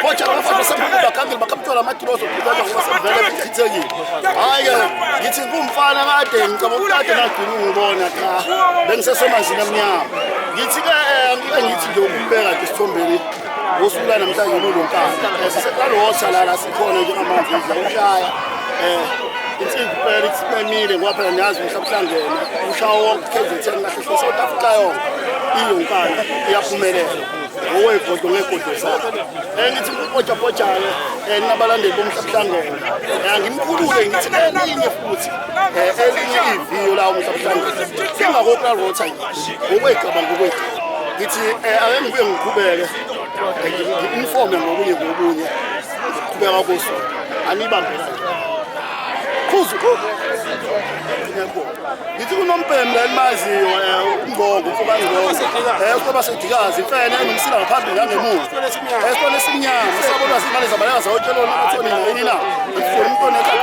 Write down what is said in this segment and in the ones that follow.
Pocha ngafaka sembuka kanti bakamthola amakiloso kuzaza ngoba sevele bichithekile. Hayi ke ngithi kumfana kade ngicabanga ukade nagcina ungibona cha bengisesemanzini amnyama. Ngithi ke ngithi nje ukubeka nje isithombeni wosuka namhlanje nolonkana. Sekalotha la sikhona nje amanzi ushaya. Insizwa phela isimemile ngoba phela niyazi umhlabhlangene ushawo wonke KZN kahle South Africa yonke iyonkana iyaphumelela. Owegodo ngegodo sakhe ngithi upocha ke nabalandeli bomhlabhlangene ngimkhulule ngithi elinye futhi elinye iviyo la umhlabhlangene singakokla rotha ngokwegaba ngithi ake ngibuye ngiqhubeke informe ngokunye qhubeka koso anibambela Kuzu ngithi kunompembe elimaziyo uNgongo ufuka Ngongo kuba sedikazi imfene enomsila ngaphambili ngangemuva esitone esimnyama sabona izimali zabaleka zawutshelona ukuthi nini na ngifuna umntwana ekhaya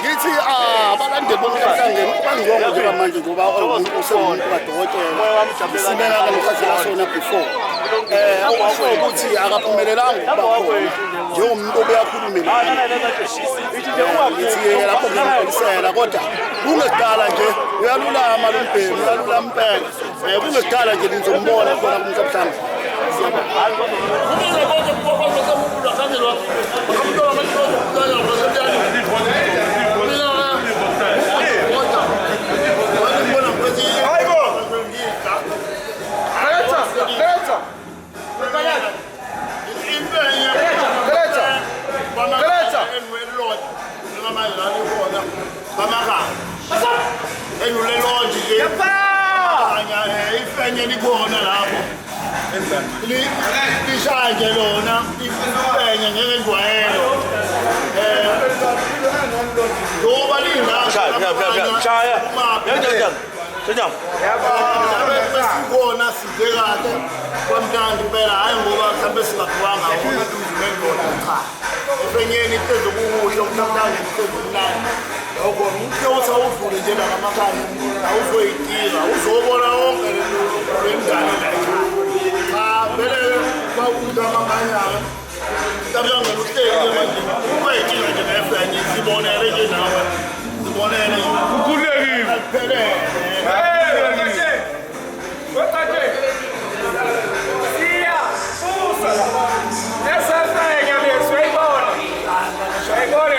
ngithi abalandeli bomhlangene uNgongo njengamanje ngoba usemuntu kadokotela sibeka kanokhathela sona before awasho ukuthi akaphumelelanga ukuba khona njengomuntu obeyakhuluma ngithi lapho ngiyisela kodwa kungekudala nje uyalulama lo mbhemu uyalulama impela kungekudala nje nizombona khona kumhlabhlanga Nikona lapho lishanje lona ifenye ngeke ngwayelo ngoba linga shaya sikona sizekade kwamntandi phela hayi ngoba mhlambe singakhwanga ngekona cha ifenyeni isezokuhusho mhlawumbe isezomnandi lokho umuntu awudlule nje la ngamakhaya awuzoyidira uzobona wonke lengane la cha vele kwakudla amanyaka tabanga uhleli manje kwethu nje ngefanye sibonele nje nawe sibonele ukhulekile phele siya fusa esafanya leswayibona shayibona